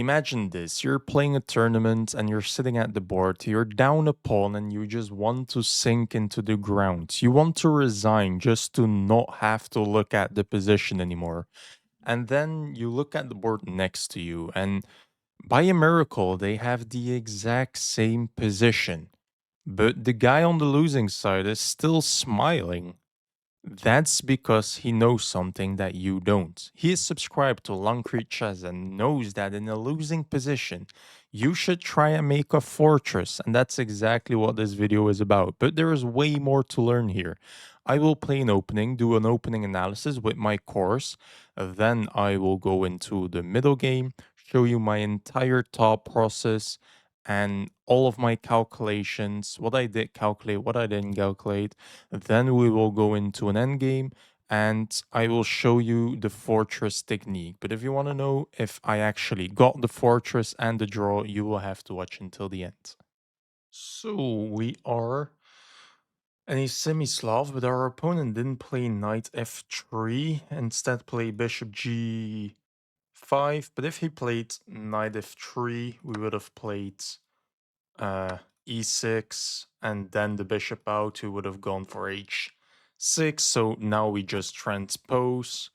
Imagine this, you're playing a tournament and you're sitting at the board, you're down a pawn and you just want to sink into the ground. You want to resign just to not have to look at the position anymore. And then you look at the board next to you, and by a miracle, they have the exact same position. But the guy on the losing side is still smiling. That's because he knows something that you don't. He is subscribed to learnchess and knows that in a losing position, you should try and make a fortress, and that's exactly what this video is about. But there is way more to learn here. I will play an opening, do an opening analysis with my course, then I will go into the middle game, show you my entire thought process, and all of my calculations, what I did calculate, what I didn't calculate. Then we will go into an endgame and I will show you the fortress technique. But if you want to know if I actually got the fortress and the draw, you will have to watch until the end. So we are any semi-Slav, but our opponent didn't play knight f3, instead play bishop g5. But if he played knight f3, we would have played e6, and then the bishop out, who would have gone for h6. So now we just transpose.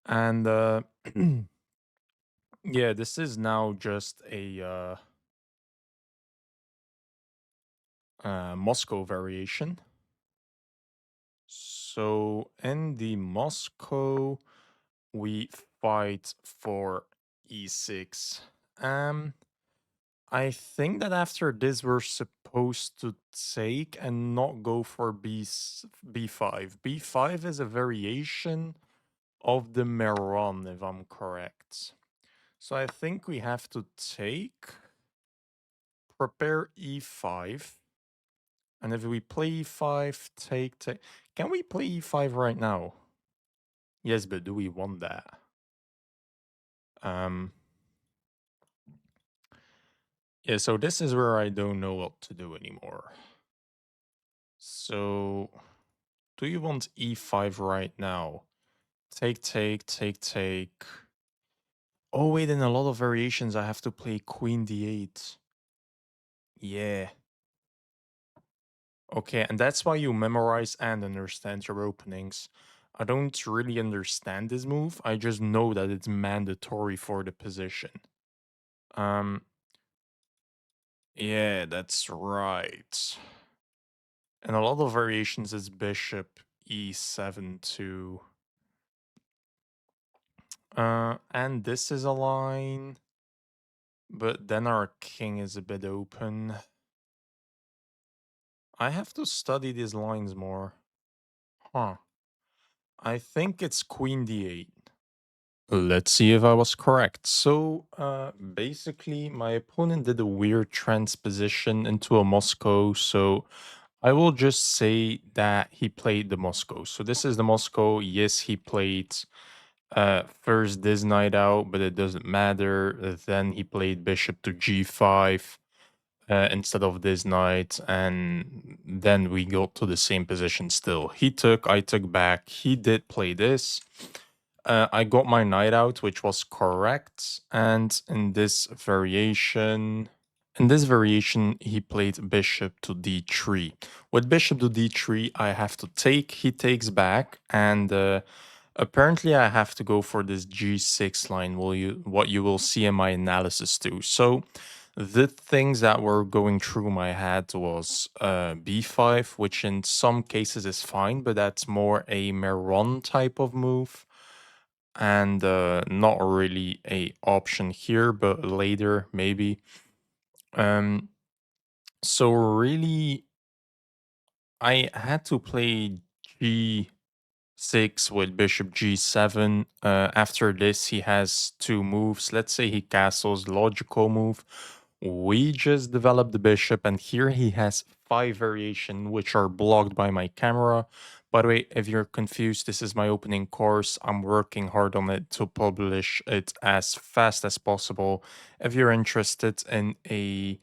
And yeah, this is now just a Moscow variation. So in the Moscow, we fight for e6. I think that after this we're supposed to take and not go for b5. b5 is a variation of the Meron, if I'm correct. So I think we have to take, prepare e5, and if we play e5, take. Can we play e5 right now? Yes, but do we want that? Yeah, so this is where I don't know what to do anymore. So, do you want e5 right now? Take, take, take, take. Oh, wait, in a lot of variations, I have to play queen d8. Yeah. Okay, and that's why you memorize and understand your openings. I don't really understand this move. I just know that it's mandatory for the position. Yeah, that's right. And a lot of variations is bishop e7 too. And this is a line, but then our king is a bit open. I have to study these lines more. Huh. I think it's queen d8. Let's see if I was correct. So, basically, my opponent did a weird transposition into a Moscow. So, I will just say that he played the Moscow. So, this is the Moscow. Yes, he played first this knight out, but it doesn't matter. Then he played bishop to g5 instead of this knight. And then we go to the same position still. He took, I took back. He did play this. I got my knight out, which was correct. And in this variation, he played bishop to d3. With bishop to d3, I have to take. He takes back, and apparently I have to go for this g6 line. What you will see in my analysis too. So the things that were going through my head was b5, which in some cases is fine, but that's more a Meron type of move and not really a option here, but later maybe. So really, I had to play g6 with bishop g7. After this, he has two moves. Let's say he castles, logical move. We just developed the bishop, and here he has 5 variation, which are blocked by my camera. By the way, if you're confused, this is my opening course. I'm working hard on it to publish it as fast as possible. If you're interested in a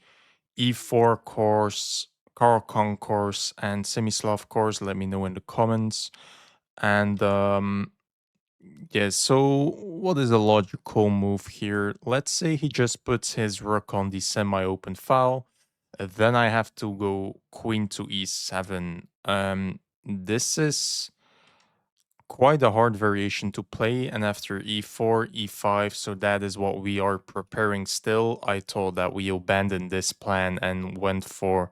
E4 course, Carl course, and Semislav course, let me know in the comments. And Yeah, so what is a logical move here? Let's say he just puts his rook on the semi-open file. Then I have to go queen to e7. This is quite a hard variation to play, and after e4, e5, so that is what we are preparing still. I thought that we abandoned this plan and went for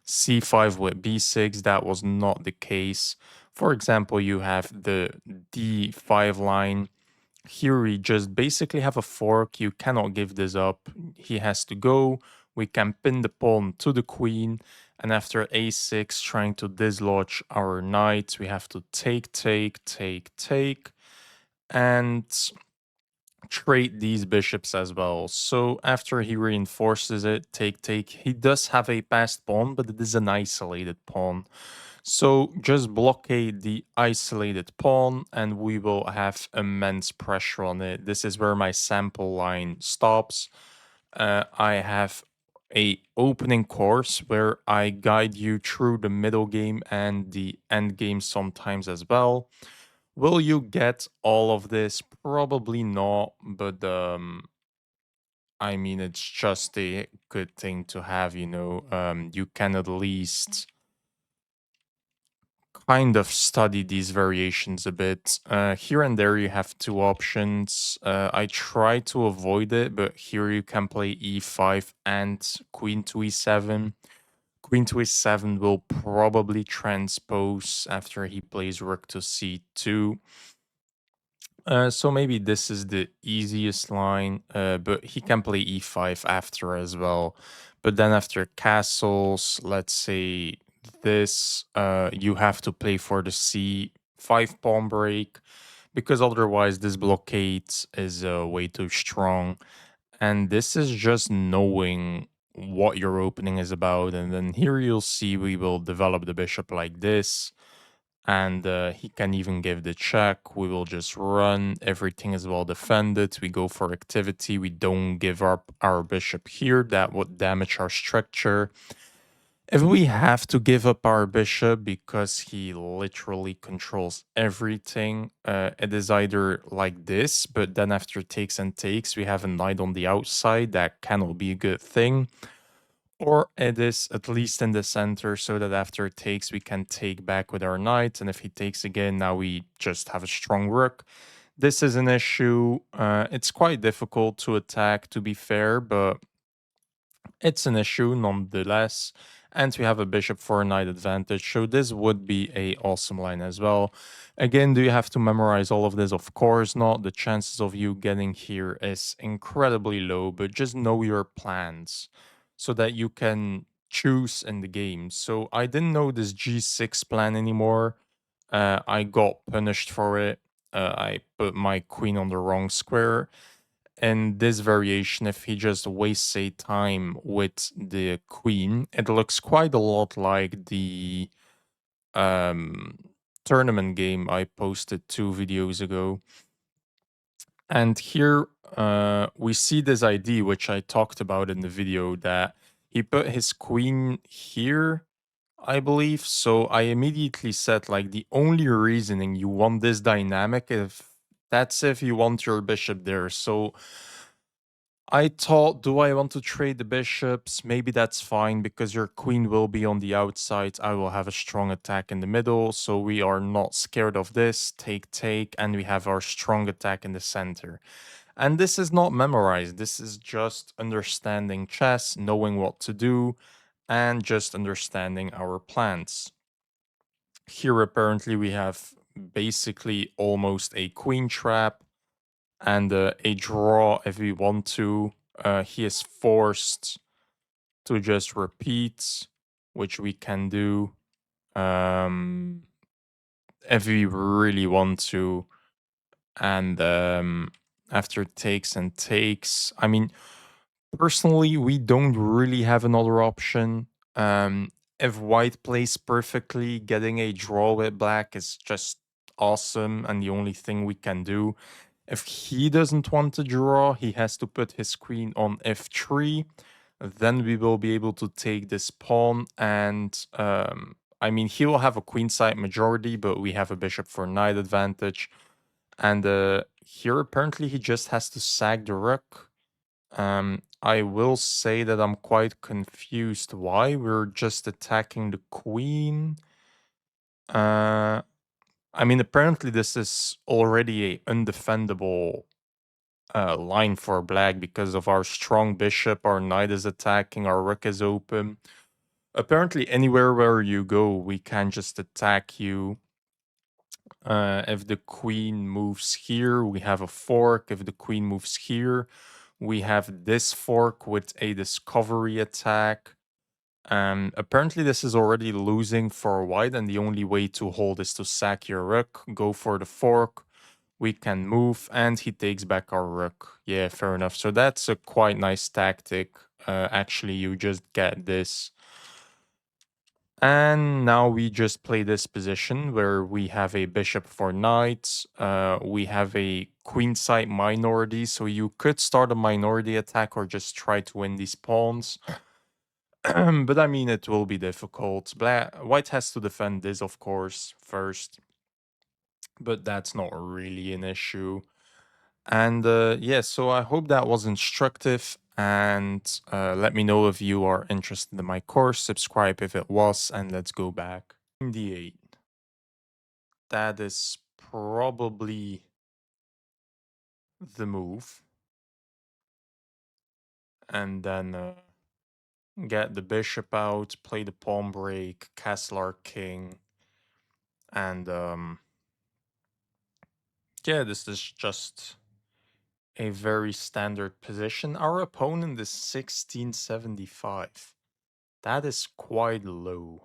c5 with b6. That was not the case. For example, you have the d5 line. Here we just basically have a fork. You cannot give this up. He has to go. We can pin the pawn to the queen. And after a6, trying to dislodge our knight, we have to take, take, take, take, and trade these bishops as well. So after he reinforces it, take, take, he does have a passed pawn, but it is an isolated pawn. So just blockade the isolated pawn and we will have immense pressure on it. This is where my sample line stops. I have a opening course where I guide you through the middle game and the end game sometimes as well. Will you get all of this? Probably not, but I mean it's just a good thing to have, you know. You can at least kind of study these variations a bit. Here and there, you have two options. I try to avoid it, but here you can play e5 and queen to e7. Queen to e7 will probably transpose after he plays rook to c2. So maybe this is the easiest line, but he can play e5 after as well. But then after castles, let's say this, you have to play for the c5 pawn break, because otherwise this blockade is way too strong. And this is just knowing what your opening is about. And then here you'll see we will develop the bishop like this, and he can even give the check. We will just run. Everything is well defended. We go for activity. We don't give up our bishop here. That would damage our structure. If we have to give up our bishop because he literally controls everything, it is either like this, but then after takes and takes, we have a knight on the outside. That cannot be a good thing. Or it is at least in the center so that after it takes, we can take back with our knight. And if he takes again, now we just have a strong rook. This is an issue. It's quite difficult to attack, to be fair, but it's an issue nonetheless. And we have a bishop for a knight advantage, so this would be a awesome line as well. Again, do you have to memorize all of this? Of course not. The chances of you getting here is incredibly low, but just know your plans so that you can choose in the game. So I didn't know this g6 plan anymore. I got punished for it. I put my queen on the wrong square. And this variation, if he just wastes a time with the queen, it looks quite a lot like the um, tournament game I posted 2 videos ago. And here we see this idea, which I talked about in the video, that he put his queen here, I believe. So I immediately said, like, the only reasoning you want this dynamic, if you want your bishop there. So I thought, do I want to trade the bishops? Maybe that's fine because your queen will be on the outside. I will have a strong attack in the middle, so we are not scared of this. Take, take, and we have our strong attack in the center. And this is not memorized. This is just understanding chess, knowing what to do, and just understanding our plans. Here, apparently, we have basically almost a queen trap and a draw if we want to. He is forced to just repeat, which we can do um, if we really want to. And after takes and takes, I mean, personally, we don't really have another option. If white plays perfectly, getting a draw with black is just awesome and the only thing we can do. If he doesn't want to draw, he has to put his queen on f3. Then we will be able to take this pawn and I mean, he will have a queenside majority, but we have a bishop for knight advantage. And here apparently he just has to sack the rook. I will say that I'm quite confused why we're just attacking the queen. Uh, I mean, apparently this is already a undefendable line for black because of our strong bishop. Our knight is attacking, our rook is open. Apparently, anywhere where you go, we can just attack you. If the queen moves here, we have a fork. If the queen moves here, we have this fork with a discovery attack. Apparently, this is already losing for white, and the only way to hold is to sack your rook, go for the fork. We can move, and he takes back our rook. Yeah, fair enough. So that's a quite nice tactic. Actually, you just get this. And now we just play this position where we have a bishop for knight. We have a queenside minority, so you could start a minority attack or just try to win these pawns. But I mean, it will be difficult. White has to defend this, of course, first, but that's not really an issue. And yeah, so I hope that was instructive. And let me know if you are interested in my course. Subscribe if it was, and let's go back. D8. That is probably the move. And then get the bishop out, play the pawn break, castle our king. And yeah, this is just a very standard position. Our opponent is 1675. That is quite low.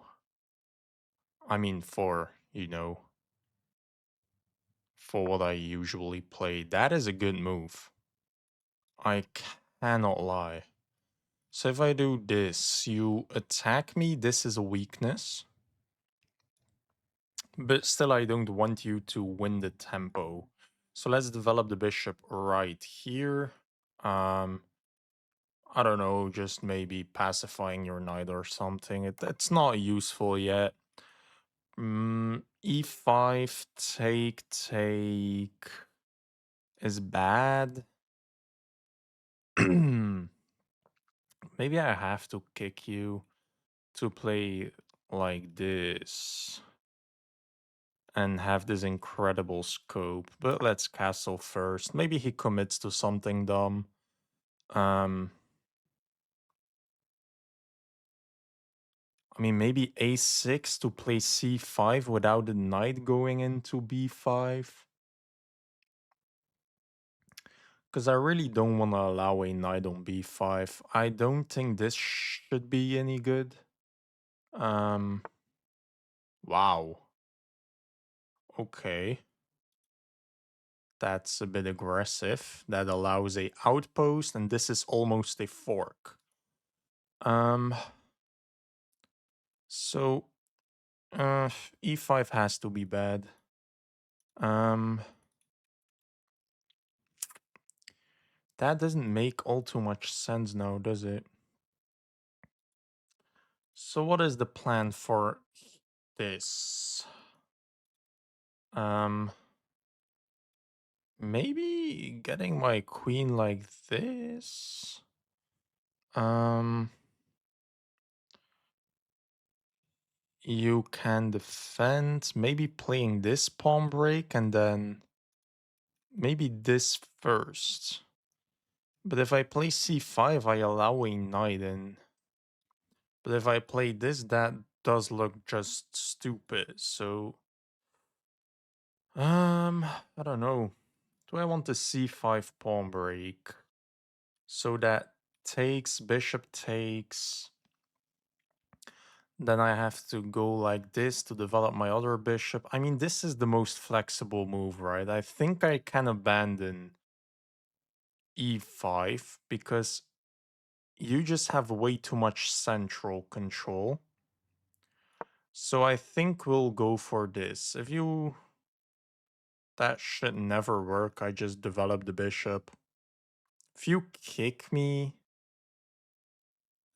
I mean, for what I usually play, that is a good move. I cannot lie. So if I do this, you attack me, this is a weakness. But still, I don't want you to win the tempo. So let's develop the bishop right here. Um, I don't know, just maybe pacifying your knight or something. It's not useful yet. E5, take is bad. Maybe I have to kick you to play like this and have this incredible scope. But let's castle first. Maybe he commits to something dumb. Um, I mean, maybe a6 to play c5 without the knight going into b5. Because I really don't want to allow a knight on b5. I don't think this should be any good. Um, wow. Okay. That's a bit aggressive. That allows a outpost, and this is almost a fork. Um, so e5 has to be bad. Um, that doesn't make all too much sense now, does it? So what is the plan for this? Um, maybe getting my queen like this. Um, you can defend, maybe playing this pawn break and then maybe this first. But if I play c5, I allow a knight in. But if I play this, that does look just stupid. So, I don't know. Do I want the c5 pawn break? So that takes, bishop takes. Then I have to go like this to develop my other bishop. I mean, this is the most flexible move, right? I think I can abandon e5 because you just have way too much central control. So I think we'll go for this. That should never work. I just developed the bishop. If you kick me,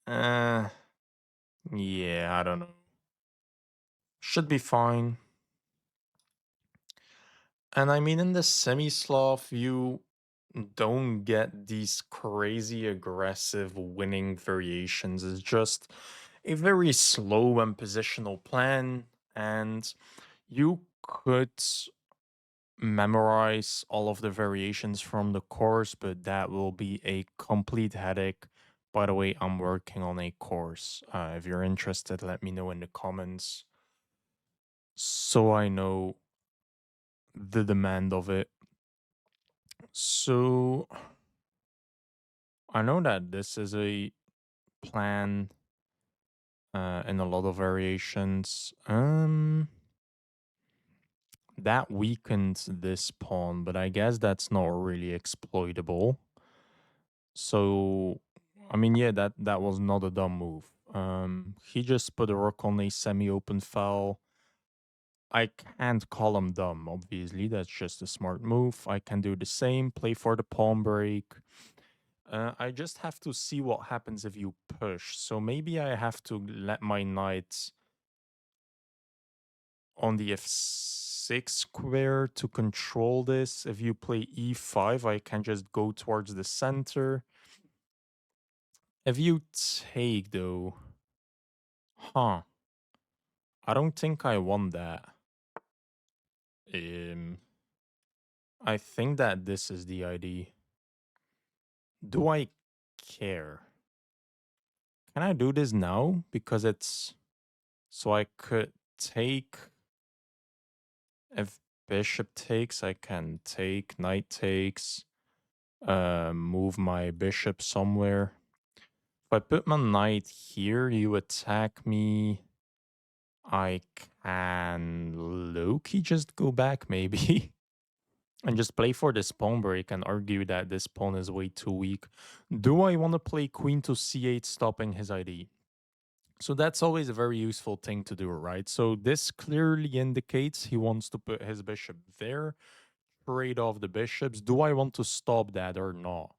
uh, yeah, I don't know. Should be fine. And I mean, in the semi-sloth, you don't get these crazy aggressive winning variations. It's just a very slow and positional plan, and you could memorize all of the variations from the course, but that will be a complete headache. By the way, I'm working on a course. If you're interested, let me know in the comments so I know the demand of it. So I know that this is a plan in a lot of variations. That weakens this pawn, but I guess that's not really exploitable. So I mean, yeah, that was not a dumb move. He just put a rook on a semi-open file. I can't call him dumb, obviously. That's just a smart move. I can do the same, play for the pawn break. I just have to see what happens if you push. So maybe I have to let my knight on the f6 square to control this. If you play e5, I can just go towards the center. If you take, though, huh? I don't think I won that. Um, I think that this is the ID. Do I care? Can I do this now? Because it's so I could take. If bishop takes, I can take. Knight takes. Move my bishop somewhere. If I put my knight here, you attack me. I can low-key just go back, maybe. And just play for this pawn break and argue that this pawn is way too weak. Do I want to play queen to c8, stopping his ID? So that's always a very useful thing to do, right? So this clearly indicates he wants to put his bishop there, trade off the bishops. Do I want to stop that or not?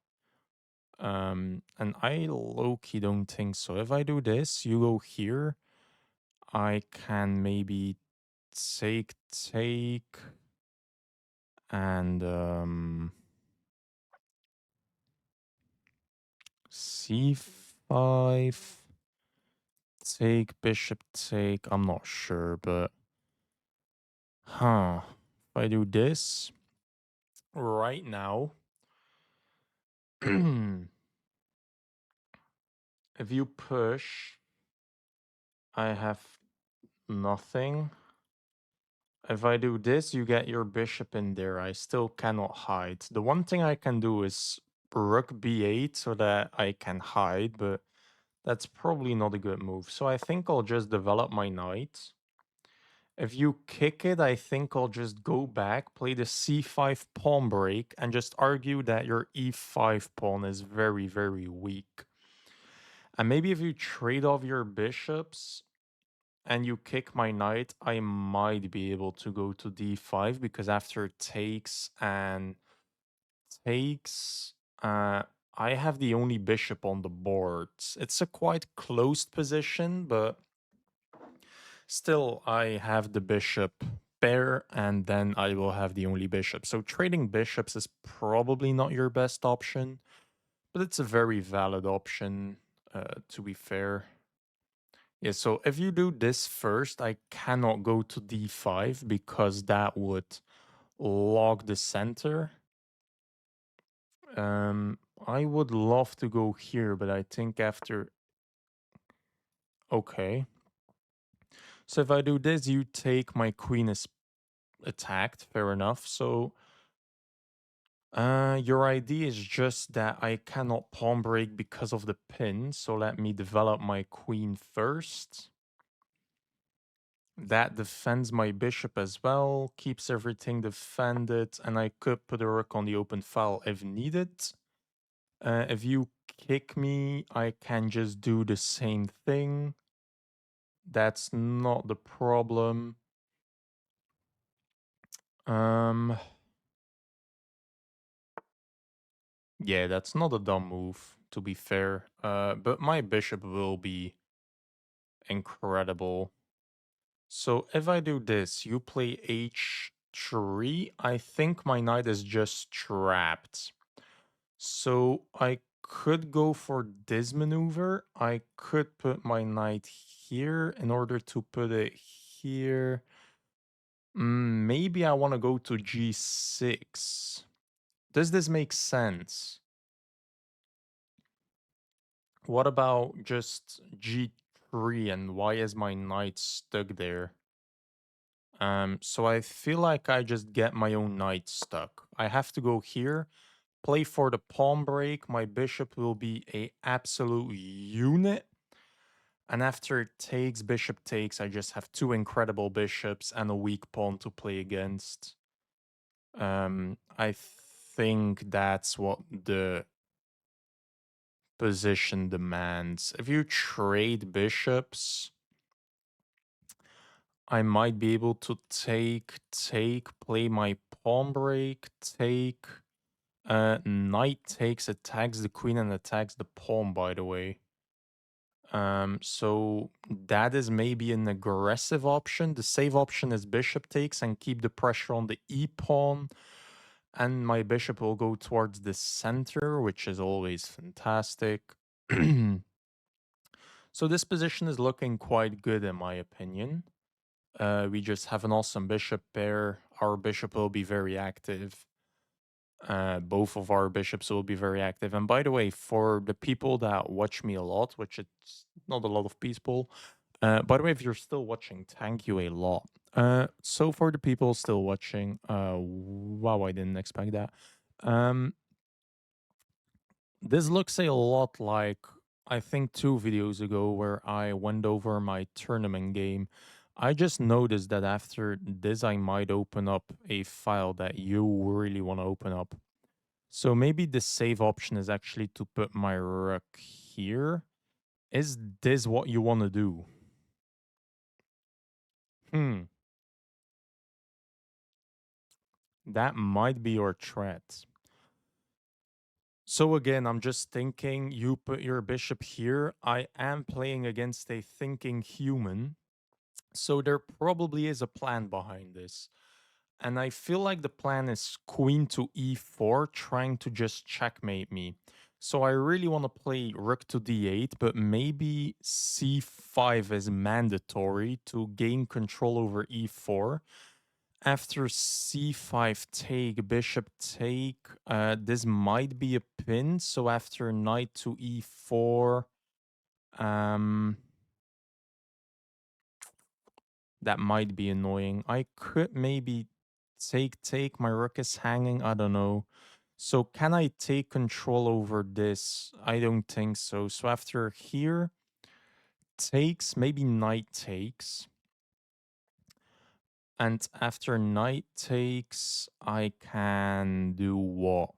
And I low-key don't think so. If I do this, you go here, I can maybe take, and c5, take, bishop take. I'm not sure, but huh. If I do this right now, if you push, I have nothing. If I do this, you get your bishop in there. I still cannot hide. The one thing I can do is rook b8 so that I can hide, but that's probably not a good move. So I think I'll just develop my knight. If you kick it, I think I'll just go back, play the c5 pawn break, and just argue that your e5 pawn is very, very weak. And maybe if you trade off your bishops and you kick my knight, I might be able to go to d5 because after takes and takes, I have the only bishop on the board. It's a quite closed position, but still, I have the bishop pair, and then I will have the only bishop. So trading bishops is probably not your best option, but it's a very valid option, to be fair. Yeah, so if you do this first, I cannot go to d5 because that would lock the center. I would love to go here, but I think after... Okay. So if I do this, you take, my queen is attacked, fair enough. So your idea is just that I cannot pawn break because of the pin, so let me develop my queen first. That defends my bishop as well, keeps everything defended, and I could put a rook on the open file if needed. If you kick me, I can just do the same thing. That's not the problem. Um, yeah, that's not a dumb move, to be fair. But my bishop will be incredible. So if I do this, you play 3, I think my knight is just trapped. So I could go for this maneuver. I could put my knight here in order to put it here. Maybe I want to go to g6. Does this make sense? What about just g3 and why is my knight stuck there? So I feel like I just get my own knight stuck. I have to go here, play for the pawn break. My bishop will be a absolute unit. And after it takes, bishop takes, I just have two incredible bishops and a weak pawn to play against. I think that's what the position demands. If you trade bishops, I might be able to take, play my pawn break, take. Knight takes, attacks the queen and attacks the pawn, by the way. So that is maybe an aggressive option. The safe option is bishop takes and keep the pressure on the e pawn. And my bishop will go towards the center, which is always fantastic. So this position is looking quite good in my opinion. We just have an awesome bishop pair. Our bishop will be very active. Both of our bishops will be very active. And by the way, for the people that watch me a lot, which it's not a lot of people, by the way, if you're still watching, thank you a lot. So for the people still watching, wow, I didn't expect that. This looks a lot like I think 2 videos ago where I went over my tournament game. I just noticed that after this, I might open up a file that you really want to open up. So maybe the save option is actually to put my rook here. Is this what you want to do? That might be your threat. So again, I'm just thinking you put your bishop here. I am playing against a thinking human. So there probably is a plan behind this. And I feel like the plan is queen to e4, trying to just checkmate me. So I really want to play rook to d8, but maybe c5 is mandatory to gain control over e4. After c5 take, bishop take, this might be a pin. So after knight to e4, that might be annoying. I could maybe take. My rook is hanging. I don't know. So can I take control over this? I don't think so. So after here, takes, maybe knight takes. And after knight takes, I can do what?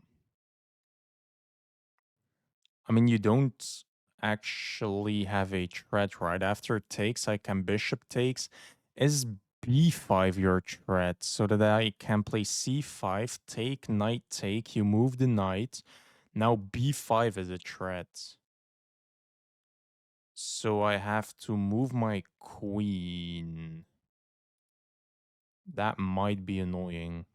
I mean, you don't actually have a threat, right? After takes, I can bishop takes. Is b5 your threat so that I can play c5, take, knight take, you move the knight. Now b5 is a threat. So I have to move my queen. That might be annoying.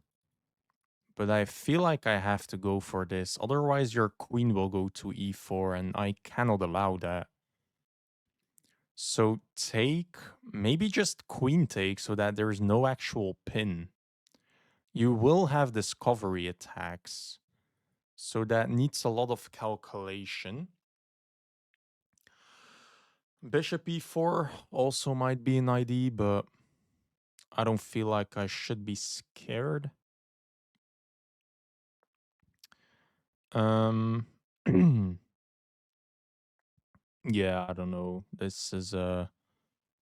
But I feel like I have to go for this. Otherwise, your queen will go to e4, and I cannot allow that. So take, maybe just queen take so that there's no actual pin. You will have discovery attacks. So that needs a lot of calculation. Bishop e4 also might be an ID, but I don't feel like I should be scared. Yeah, I don't know. This is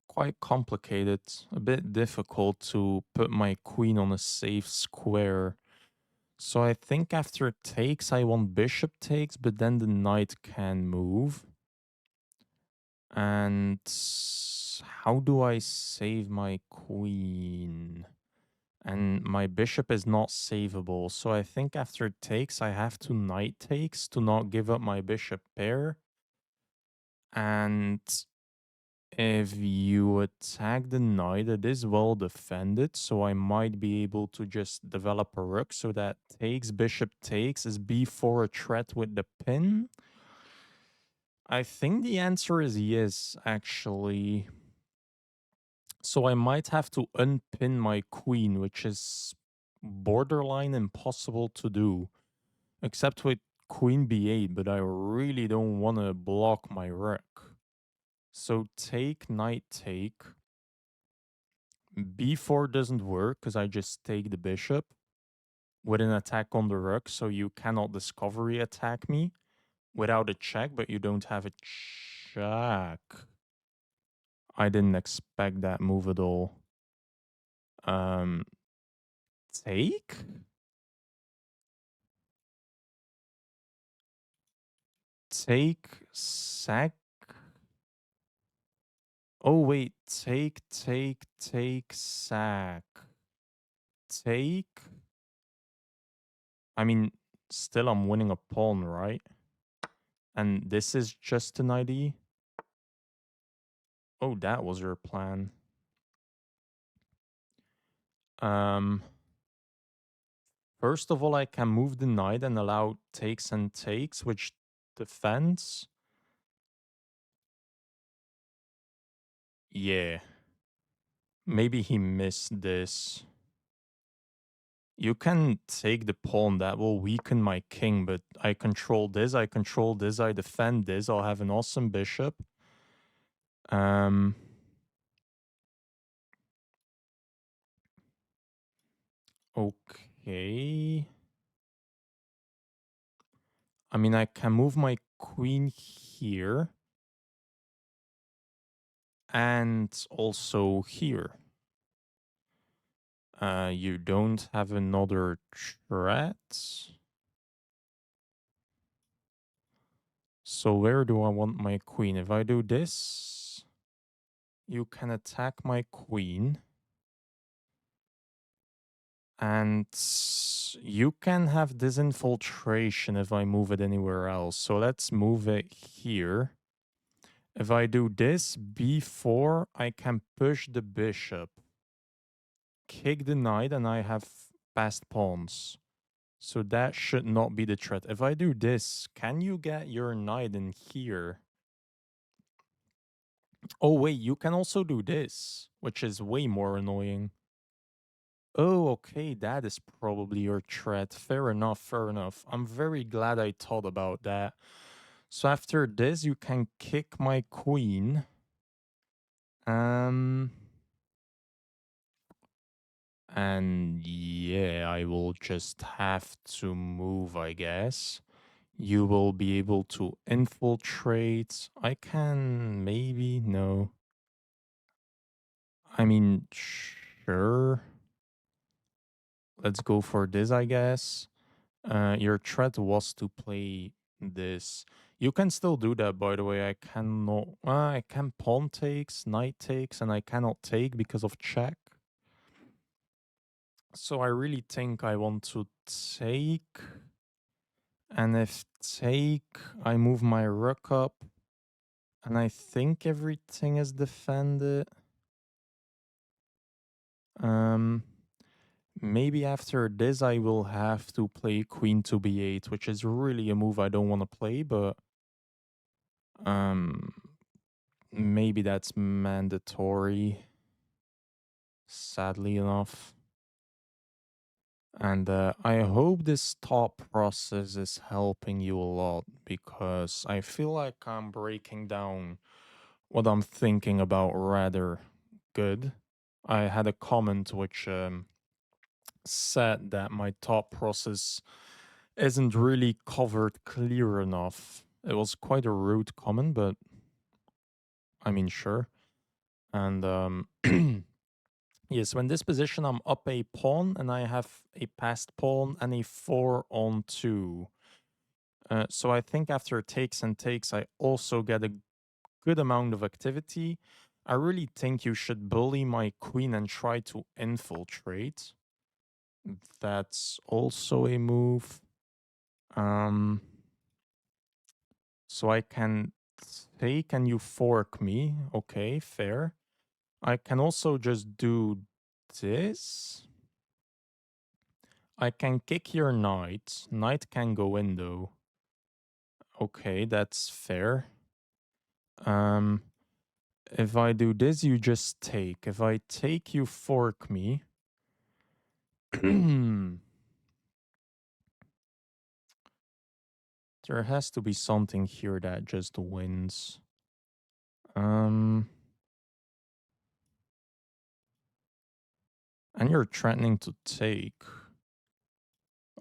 quite complicated, a bit difficult to put my queen on a safe square. So I think after takes, I want bishop takes, but then the knight can move. And how do I save my queen? And my bishop is not savable. So I think after takes, I have to knight takes to not give up my bishop pair. And If you attack the knight, it is well defended, so I might be able to just develop a rook. So that takes, bishop takes, is b4 a threat with the pin? I think the answer is yes, actually. So I might have to unpin my queen, which is borderline impossible to do, except with queen b8, but I really don't want to block my rook. So take, knight take. b4 doesn't work because I just take the bishop with an attack on the rook, so you cannot discovery attack me without a check, but you don't have a check. I didn't expect that move at all. Um, take? Take, sack? Oh, wait. Take, sack. Take? I mean, still I'm winning a pawn, right? And this is just an ID? Oh, that was your plan. Um, First of all, I can move the knight and allow takes and takes, which defends. Yeah. Maybe he missed this. You can take the pawn, that will weaken my king, but I control this, I defend this, I'll have an awesome bishop. Okay. I mean, I can move my queen here. And also here. You don't have another threat. So where do I want my queen? If I do this, you can attack my queen. And you can have this infiltration if I move it anywhere else. So let's move it here. If I do this, b4, I can push the bishop, kick the knight, and I have passed pawns. So that should not be the threat. If I do this, can you get your knight in here? Oh, wait, you can also do this, which is way more annoying. Oh, okay, that is probably your threat. Fair enough, fair enough. I'm very glad I thought about that. So after this, you can kick my queen. And yeah, I will just have to move, I guess. You will be able to infiltrate. I can maybe, no. I mean, sure. Let's go for this, I guess. Your threat was to play this. You can still do that, by the way. I cannot. I can pawn takes, knight takes, and I cannot take because of check. So I really think I want to take. And if take, I move my rook up. And I think everything is defended. Maybe after this I will have to play queen to b8, which is really a move I don't want to play, but maybe that's mandatory, sadly enough. And I hope this thought process is helping you a lot, because I feel like I'm breaking down what I'm thinking about rather good. I had a comment which said that my thought process isn't really covered clear enough. It was quite a rude comment, but I mean, sure. And yes, when this position, I'm up a pawn and I have a passed pawn and a 4 on 2. So I think after takes and takes, I also get a good amount of activity. I really think you should bully my queen and try to infiltrate. That's also a move. So I can take and you fork me. Okay, fair. I can also just do this. I can kick your knight. Knight can go in though. Okay, that's fair. Um, if I do this, you just take. If I take, you fork me. There has to be something here that just wins. And you're threatening to take.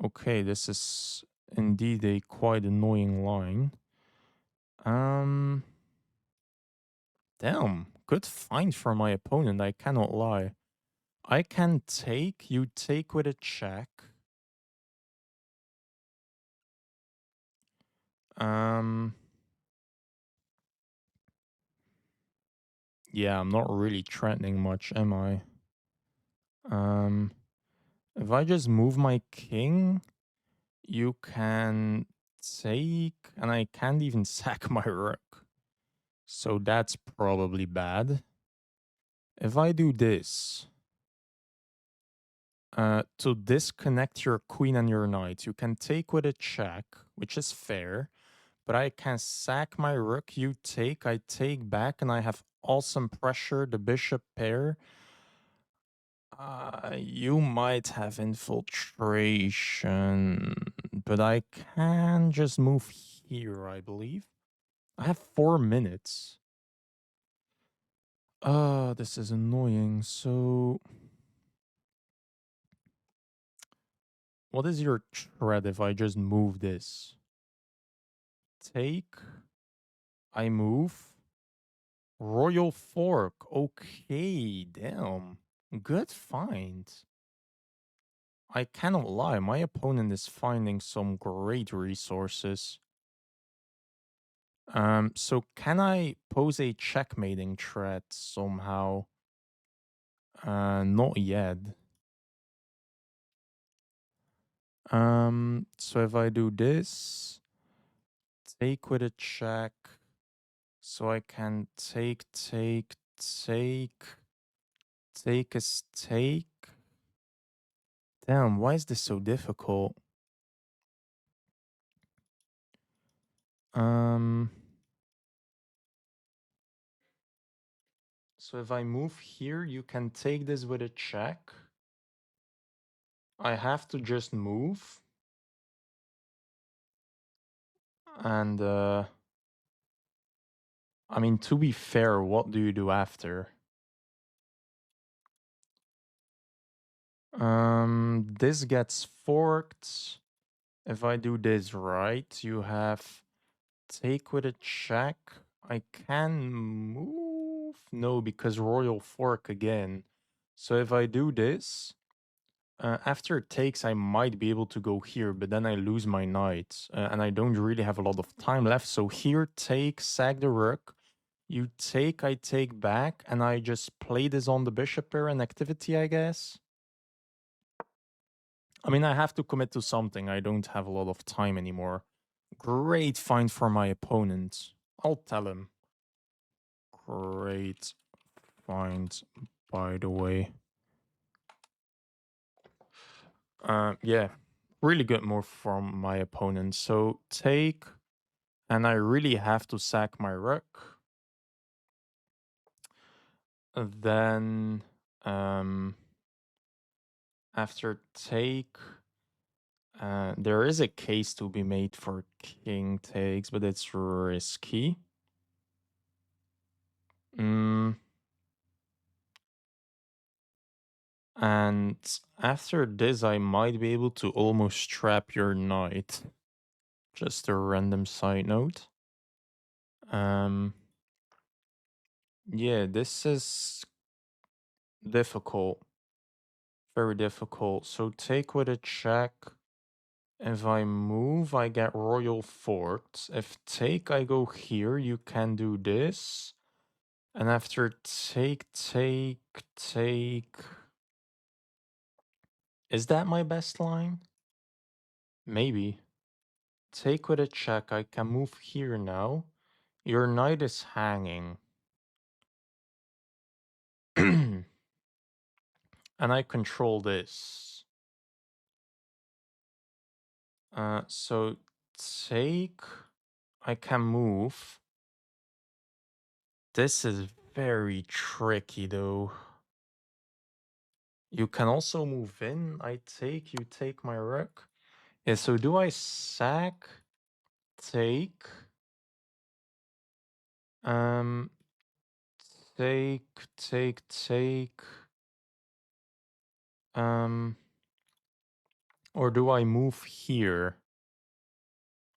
Okay, this is indeed a quite annoying line. Damn, good find for my opponent, I cannot lie. I can take, you take with a check. Yeah, I'm not really threatening much, am I? If I just move my king, you can take, and I can't even sack my rook. So that's probably bad. If I do this, to disconnect your queen and your knight, you can take with a check, which is fair, but I can sack my rook, you take, I take back, and I have awesome pressure, the bishop pair. You might have infiltration, but I can just move here, I believe. I have 4 minutes. This is annoying. So, what is your threat if I just move this? Take. I move. Royal fork. Okay, damn. Good find. I cannot lie, my opponent is finding some great resources. So can I pose a checkmating threat somehow? Not yet. So if I do this, take with a check, so I can take, take a stake. Damn, why is this so difficult? So if I move here, you can take this with a check. I have to just move. And I mean, to be fair, what do you do after? This gets forked. If I do this right, you have take with a check. I can move. No, because royal fork again. So if I do this, after it takes, I might be able to go here, but then I lose my knight, and I don't really have a lot of time left. So here, take, sack the rook. You take, I take back, and I just play this on the bishop pair and activity, I guess. I mean, I have to commit to something. I don't have a lot of time anymore. Great find for my opponent. I'll tell him. Great find, by the way. Yeah, really good move from my opponent. So take, and I really have to sack my rook. Then, after take, there is a case to be made for king takes, but it's risky. And after this, I might be able to almost trap your knight. Just a random side note. Yeah, this is difficult. Very difficult. So take with a check. If I move, I get royal forked. If take, I go here. You can do this. And after take. Is that my best line? Maybe. Take with a check. I can move here now. Your knight is hanging. And I control this. So take... I can move. This is very tricky, though. You can also move in. I take, you take my rook. Yeah, so do I sack, take, um, take, um, or do I move here?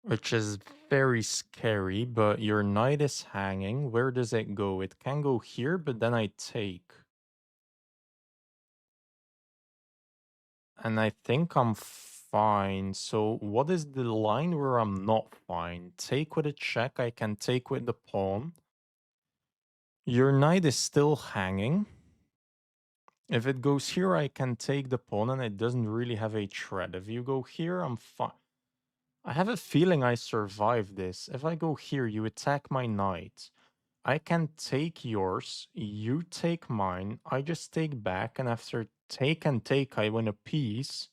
Which is very scary, but your knight is hanging. Where does it go? It can go here, but then I take. And I think I'm fine. So what is the line where I'm not fine? Take with a check, I can take with the pawn. Your knight is still hanging. If it goes here, I can take the pawn and it doesn't really have a threat. If you go here, I'm fine. I have a feeling I survived this. If I go here, you attack my knight. I can take yours, you take mine, I just take back, and after take and take, I win a piece.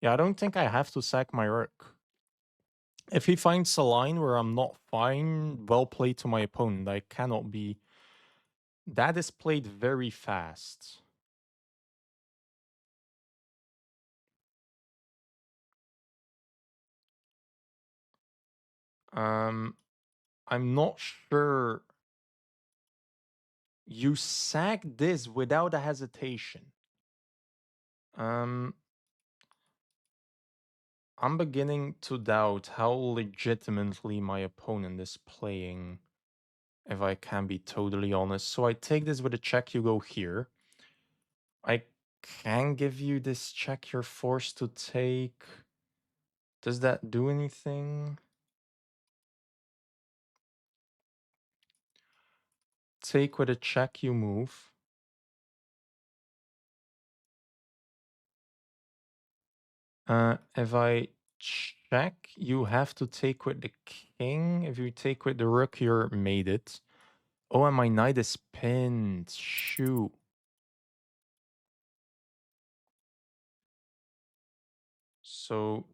Yeah, I don't think I have to sack my rook. If he finds a line where I'm not fine, well played to my opponent. I cannot be... That is played very fast. I'm not sure. You sack this without a hesitation. I'm beginning to doubt how legitimately my opponent is playing, if I can be totally honest. So I take this with a check, you go here. I can give you this check you're forced to take. Does that do anything? Take with a check, you move. If I check, you have to take with the king. If you take with the rook, you're mated. Oh, and my knight is pinned. Shoot. So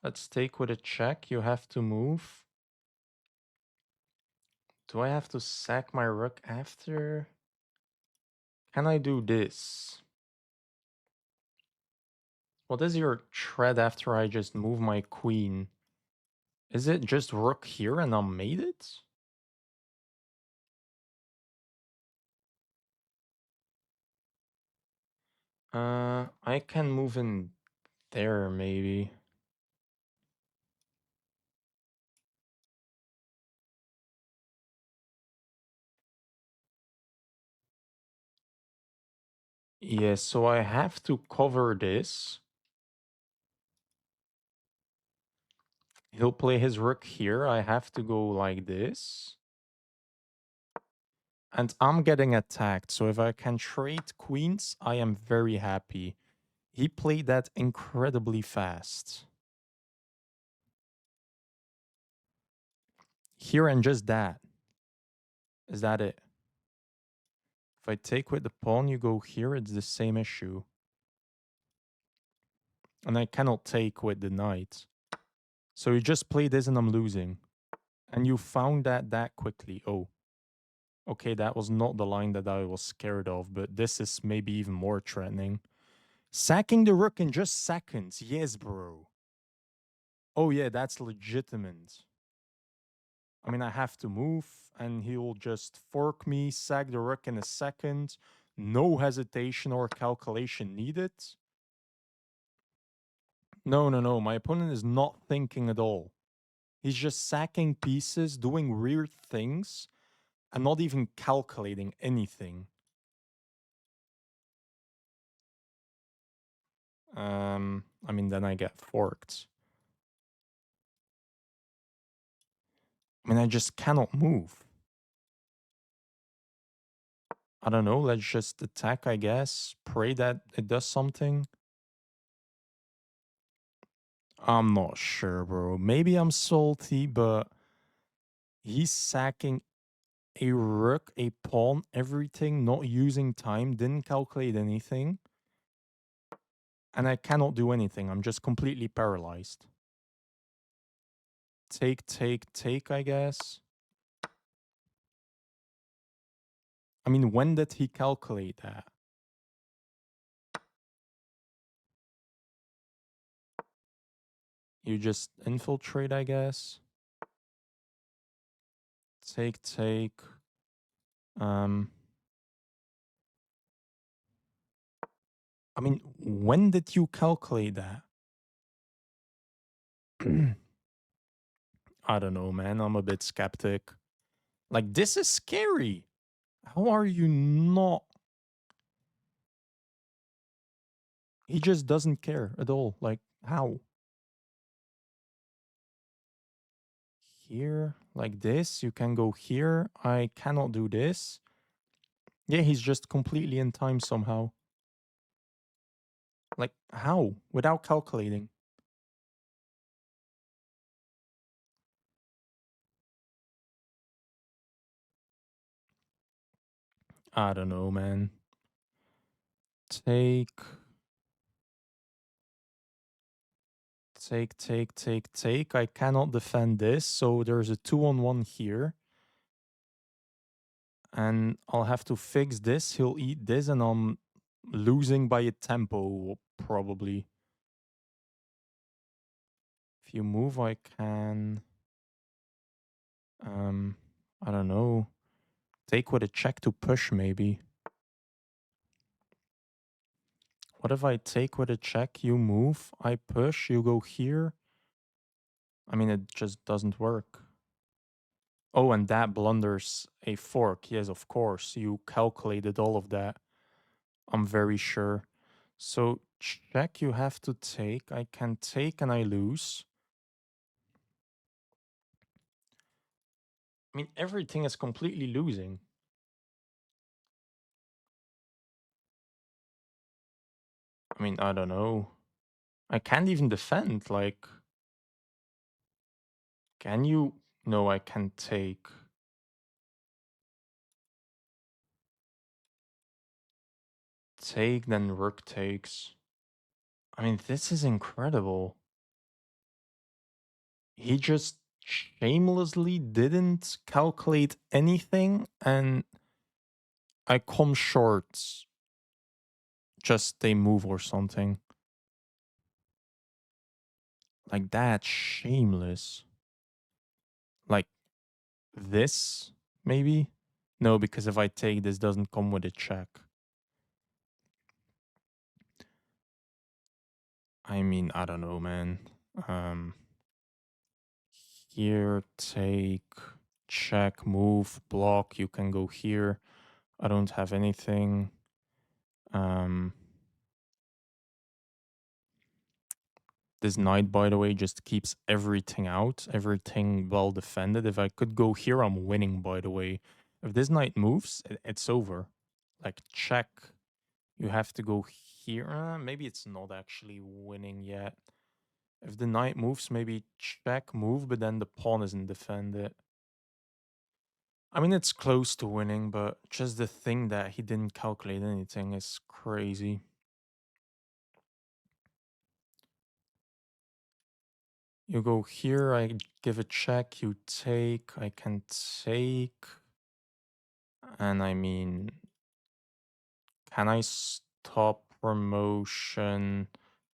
let's take with a check. You have to move. Do I have to sack my rook after? Can I do this? What is your threat after I just move my queen? Is it just rook here and I'm mated? I can move in there, maybe. Yes, so I have to cover this. He'll play his rook here. I have to go like this. And I'm getting attacked, so if I can trade queens, I am very happy. He played that incredibly fast. Here and just that. Is that it? If I take with the pawn, you go here, it's the same issue. And I cannot take with the knight. So you just play this and I'm losing. And you found that quickly. Oh. Okay, that was not the line that I was scared of, but this is maybe even more threatening. Sacking the rook in just seconds. Yes, bro. Oh yeah, that's legitimate. I mean, I have to move, and he'll just fork me, sack the rook in a second. No hesitation or calculation needed. No, no, no. My opponent is not thinking at all. He's just sacking pieces, doing weird things, and not even calculating anything. I mean, then I get forked. I mean, I just cannot move. I don't know, let's just attack, I guess. Pray that it does something. I'm not sure, bro. Maybe I'm salty, but He's sacking a rook, a pawn, everything, not using time, didn't calculate anything. And I cannot do anything. I'm just completely paralyzed. Take, take, take, I guess. I mean, when did he calculate that? You just infiltrate, I guess. Take, take. I mean, when did you calculate that? I don't know, man. I'm a bit skeptic. Like, this is scary. How are you not? He just doesn't care at all. Like, how? Here, like this, you can go here. I cannot do this. Yeah, he's just completely in time somehow. Like, how? Without calculating. I don't know, man. Take, take, take, take, take. I cannot defend this, so there's a 2-on-1 here. And I'll have to fix this. He'll eat this, and I'm losing by a tempo, probably. If you move, I can... I don't know. Take with a check to push, maybe. What if I take with a check, you move, I push, you go here? I mean, it just doesn't work. Oh, and that blunders a fork. Yes, of course. You calculated all of that. I'm very sure. So check you have to take. I can take and I lose. I mean, everything is completely losing. I mean, I don't know. I can't even defend. Like, can you? No, I can take. Take, then rook takes. I mean, this is incredible. He just shamelessly didn't calculate anything, and I come short. Just they move or something. Like that, shameless. Like this, maybe? No, because if I take this, doesn't come with a check. I mean, I don't know, man. Um, Here, take, check, move, block. You can go here. I don't have anything. Um, This knight, by the way, just keeps everything out, everything well defended. If I could go here, I'm winning, by the way. If this knight moves, it's over. Like, check. You have to go here. Maybe it's not actually winning yet. If the knight moves, maybe check, move, but then the pawn isn't defended. I mean, it's close to winning, but just the thing that he didn't calculate anything is crazy. You go here, I give a check, you take, I can take. And I mean, can I stop promotion?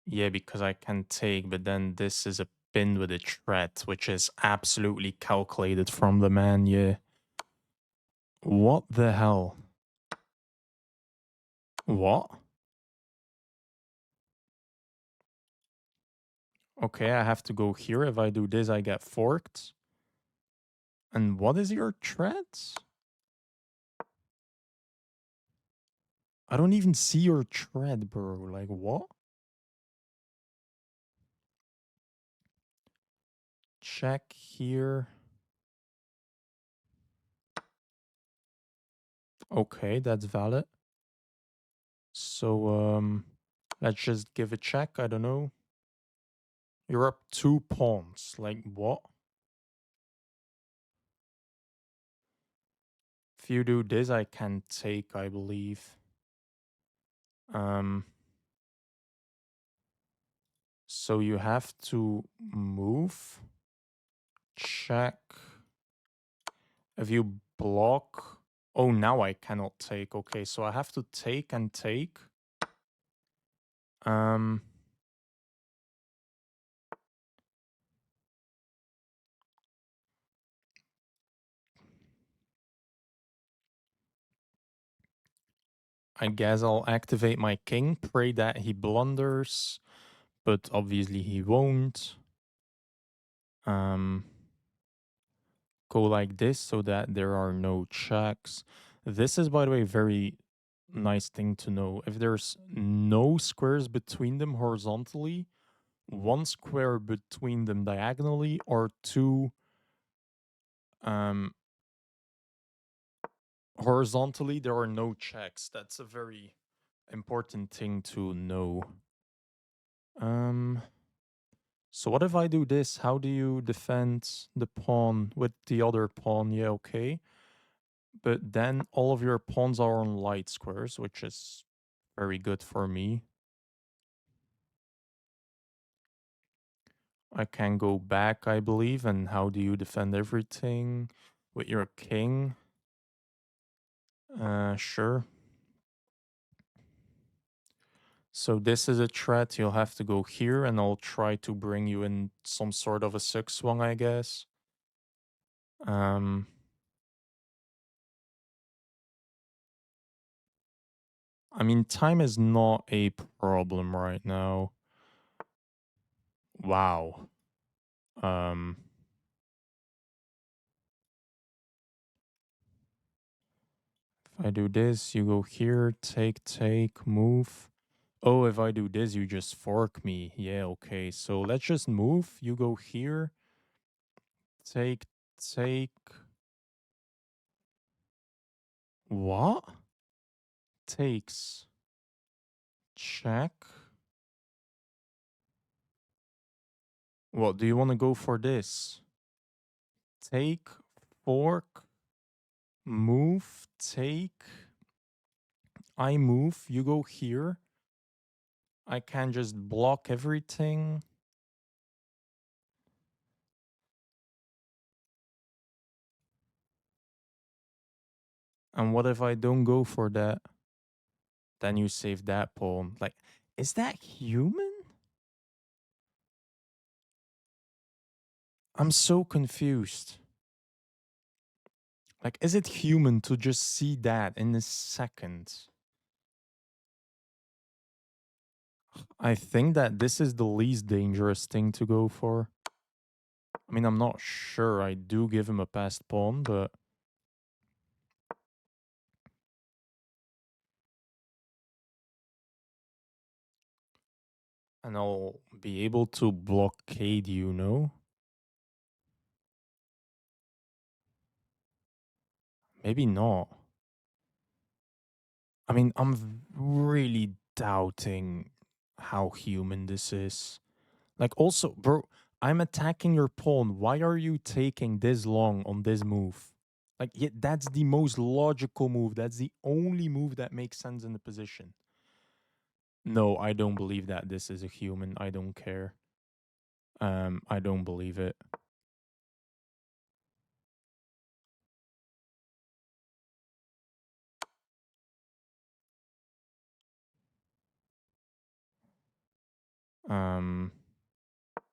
Yeah, because I can take, but then this is a pin with a threat, which is absolutely calculated from the man, yeah. What the hell? What? Okay, I have to go here. If I do this, I get forked. And what is your threat? I don't even see your thread, bro. Like, what? Check here. Okay, that's valid. So, let's just give a check. I don't know. You're up 2 pawns. Like, what? If you do this, I can take, I believe. Um, so you have to move, check. If you block, oh, now I cannot take. Okay, so I have to take and take. Um, I guess I'll activate my king, pray that he blunders, but obviously he won't. Um, go like this so that there are no checks. This is, by the way, very nice thing to know. If there's no squares between them horizontally, one square between them diagonally, or two um, horizontally, there are no checks. That's a very important thing to know. Um, so what if I do this? How do you defend the pawn with the other pawn? Yeah, okay. But then all of your pawns are on light squares, which is very good for me. I can go back, I believe. And how do you defend everything? With your king? Sure. So this is a threat. You'll have to go here, and I'll try to bring you in some sort of a six swung, I guess. Um, I mean, time is not a problem right now. Wow. Um, if I do this, you go here, take, move. Oh, if I do this, you just fork me. Yeah, okay. So let's just move. You go here. Take. What? Takes. Check. What, do you want to go for this? Take, fork, move, take. I move. You go here. I can just block everything. And what if I don't go for that? Then you save that pawn. Like, is that human? I'm so confused. Like, is it human to just see that in a second? I think that this is the least dangerous thing to go for. I mean, I'm not sure. I do give him a passed pawn, but and I'll be able to blockade you, no? Maybe not. I mean, I'm really doubting how human this is. Like, also, bro, I'm attacking your pawn. Why are you taking this long on this move? Like, yeah, that's the most logical move. That's the only move that makes sense in the position. No, I don't believe that this is a human. I don't care. I don't believe it. Um,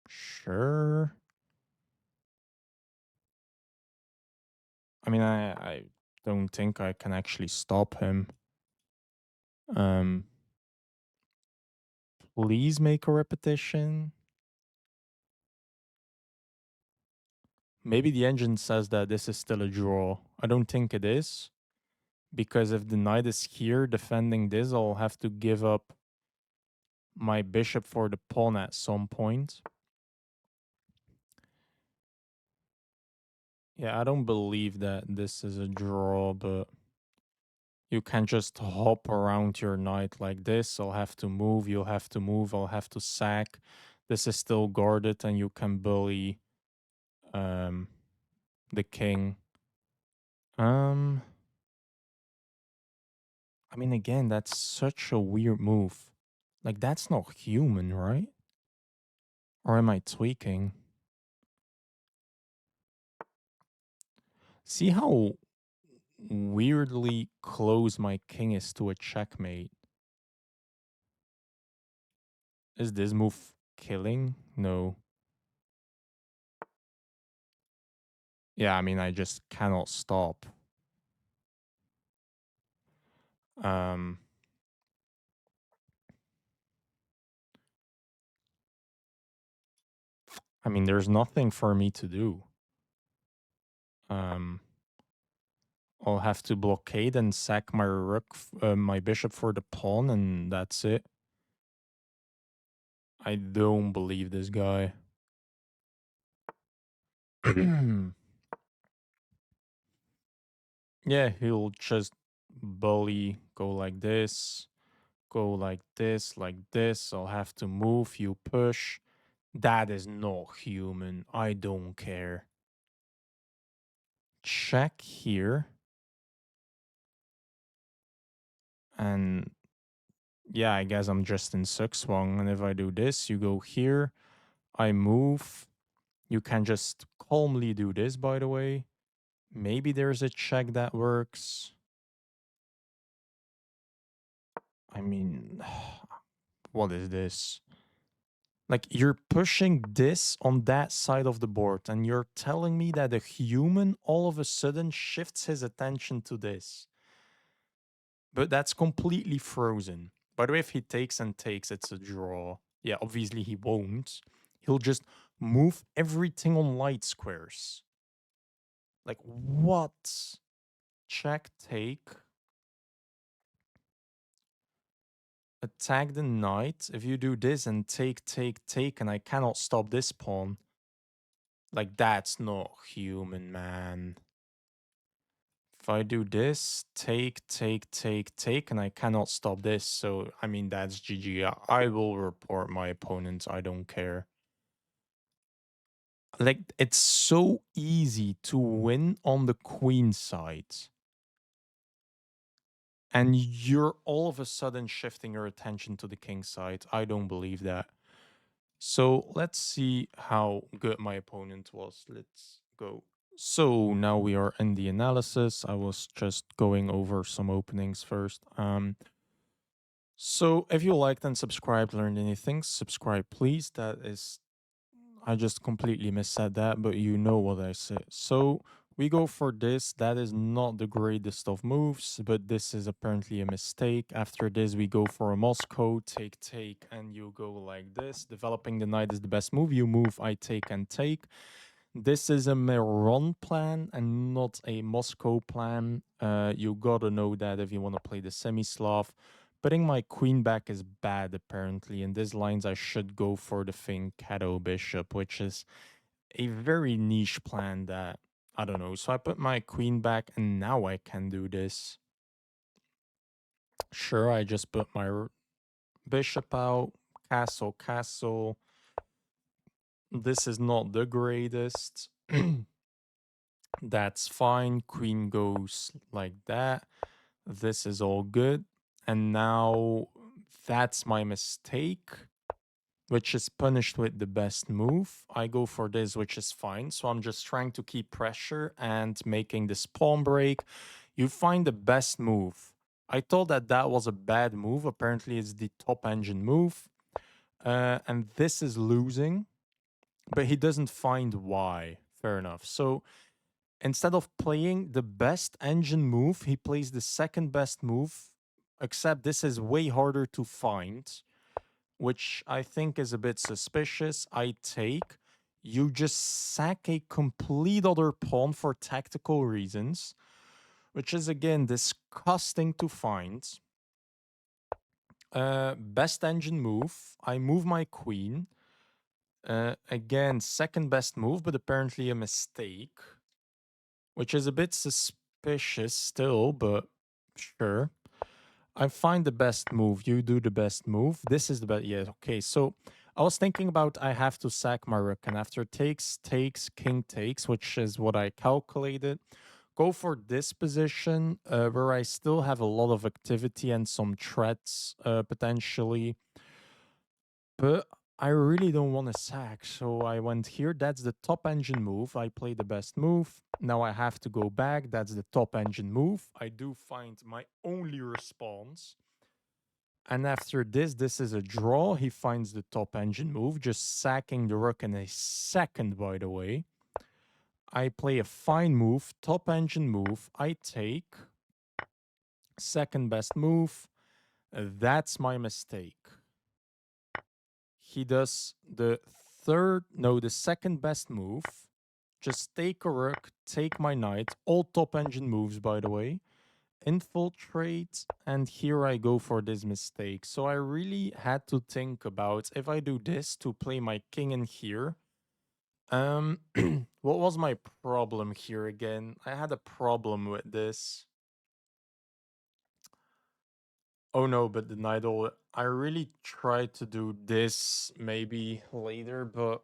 sure. I mean, I don't think I can actually stop him. Um, please make a repetition. Maybe the engine says that this is still a draw. I don't think it is. Because if the knight is here defending this, I'll have to give up my bishop for the pawn at some point. Yeah, I don't believe that this is a draw, but you can just hop around your knight like this. I'll have to move, you'll have to move, I'll have to sack. This is still guarded, and you can bully um, the king. Um, I mean, again, that's such a weird move. Like, that's not human, right? Or am I tweaking? See how weirdly close my king is to a checkmate? Is this move killing? No. Yeah, I mean, I just cannot stop. Um, I mean, there's nothing for me to do. Um, I'll have to blockade and sack my my bishop for the pawn, and that's it. I don't believe this guy. Yeah, he'll just bully, go like this, go like this, like this. I'll have to move, you push. That is not human. I don't care. Check here. And yeah, I guess I'm just in Suckswang. And if I do this, you go here. I move. You can just calmly do this, by the way. Maybe there's a check that works. I mean, what is this? Like, you're pushing this on that side of the board, and you're telling me that a human all of a sudden shifts his attention to this. But that's completely frozen. By the way, if he takes and takes, it's a draw. Yeah, obviously he won't. He'll just move everything on light squares. Like, what? Check, take. Attack the knight. If you do this and take, take, take, and I cannot stop this pawn. Like, that's not human, man. If I do this, take, take, take, take, and I cannot stop this, so, I mean, that's GG. I will report my opponent, I don't care. Like, it's so easy to win on the queen side. And you're all of a sudden shifting your attention to the king side. I don't believe that. So let's see how good my opponent was. Let's go. So now we are in the analysis. I was just going over some openings first. So if you liked and subscribed, learned anything, subscribe please. That is, I just completely missaid that, but you know what I said. So we go for this. That is not the greatest of moves, but this is apparently a mistake. After this, we go for a Moscow, take, take, and you go like this. Developing the knight is the best move. You move, I take and take. This is a Meron plan and not a Moscow plan. You gotta know that if you want to play the semi-Slav. Putting my queen back is bad, apparently. In these lines, I should go for the Fincado bishop, which is a very niche plan that, I don't know. So I put my queen back, and now I can do this. Sure, I just put my bishop out. Castle, castle. This is not the greatest. That's fine. Queen goes like that. This is all good. And now that's my mistake, which is punished with the best move. I go for this, which is fine. So I'm just trying to keep pressure and making this pawn break. You find the best move. I thought that that was a bad move. Apparently, it's the top engine move. And this is losing, but he doesn't find why. Fair enough. So instead of playing the best engine move, he plays the second best move, except this is way harder to find, which I think is a bit suspicious. I take. You just sack a complete other pawn for tactical reasons, which is again disgusting to find. Best engine move. I move my queen. Again, second best move, but apparently a mistake, which is a bit suspicious still, but sure. I find the best move. You do the best move. This is the best. Yeah, okay. So I was thinking about I have to sack my rook, and after takes, takes, king takes, which is what I calculated. go for this position where I still have a lot of activity and some threats potentially. But I really don't want to sack, so I went here. That's the top engine move. I play the best move. Now I have to go back. That's the top engine move. I do find my only response. And after this is a draw. He finds the top engine move, just sacking the rook in a second, by the way. I play a fine move, top engine move. I take second best move. That's my mistake. He does the second best move. Just take a rook, take my knight. All top engine moves, by the way. Infiltrate, and here I go for this mistake. So I really had to think about if I do this to play my king in here. What was my problem here again? I had a problem with this. Oh no, but the knight all I really tried to do this maybe later, but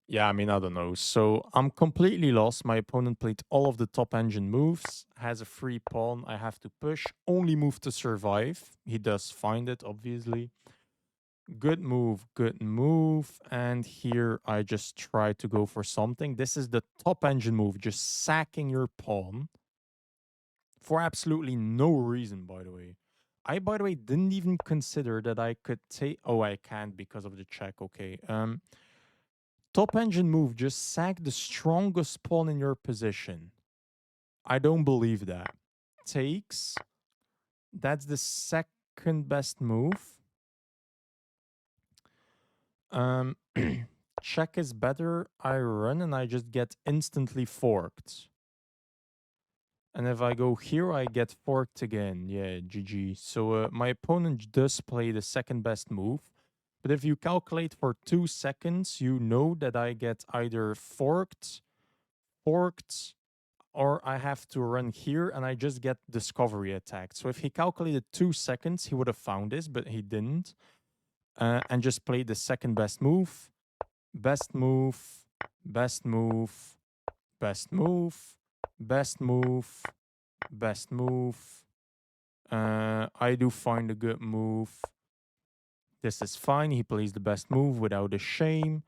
yeah, I mean, I don't know. So I'm completely lost. My opponent played all of the top engine moves, has a free pawn. I have to push, only move to survive. He does find it, obviously. Good move, good move. And here I just try to go for something. This is the top engine move, just sacking your pawn for absolutely no reason, by the way. I, by the way, didn't even consider that I could take. Oh, I can't because of the check. Okay. Top engine move, just sack the strongest pawn in your position. I don't believe that. Takes. That's the second best move. Um, check is better. I run and I just get instantly forked. And if I go here, I get forked again. Yeah, GG. So my opponent does play the second best move. But if you calculate for 2 seconds, you know that I get either forked, or I have to run here and I just get discovery attacked. So if he calculated 2 seconds, he would have found this, but he didn't. And just played the second best move. Best move, best move, best move, best move, best move. I do find a good move. This is fine. He plays the best move without a shame.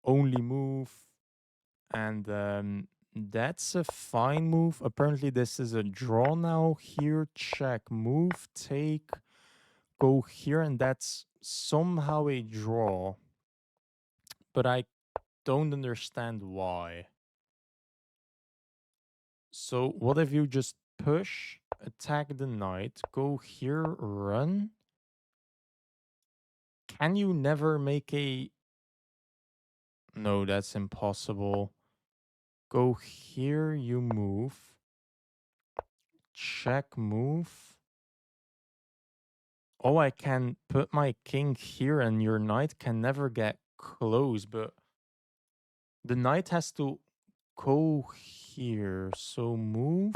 Only move. And that's a fine move. Apparently, this is a draw now. Here, check, move, take, go here, and that's somehow a draw. But I don't understand why. So, what if you just push, attack the knight, go here, run? Can you never make a. No, that's impossible. Go here, you move. Check, move. Oh, I can put my king here and your knight can never get close, but the knight has to go here. So move.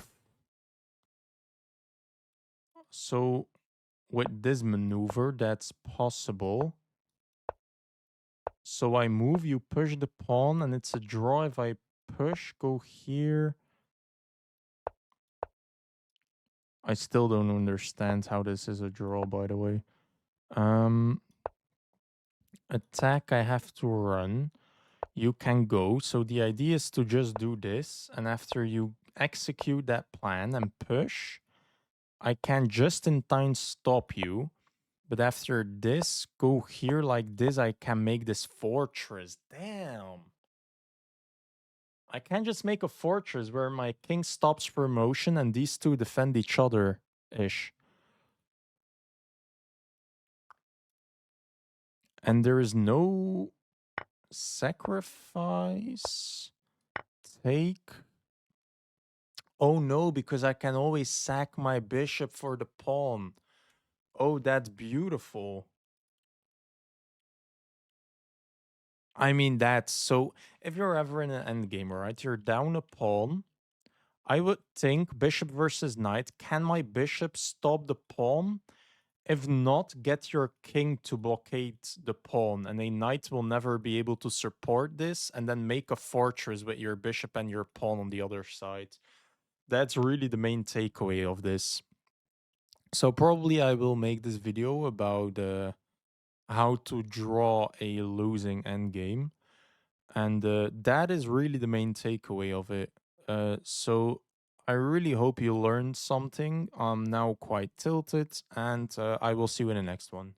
So with this maneuver, that's possible. So I move, you push the pawn, and it's a draw if I push, go here. I still don't understand how this is a draw, by the way. Attack, I have to run. You can go. So the idea is to just do this, and after you execute that plan and push, I can just in time stop you. But after this, go here like this, I can make this fortress. Damn. I can just make a fortress where my king stops for motion and these two defend each other-ish. And there is no sacrifice. Take. Oh no, because I can always sack my bishop for the pawn. Oh, that's beautiful. I mean, that's so. If you're ever in an endgame, right, you're down a pawn. I would think bishop versus knight. Can my bishop stop the pawn? If not, get your king to blockade the pawn, and a knight will never be able to support this, and then make a fortress with your bishop and your pawn on the other side. That's really the main takeaway of this. So probably I will make this video about how to draw a losing endgame, and that is really the main takeaway of it. So I really hope you learned something. I'm now quite tilted, and I will see you in the next one.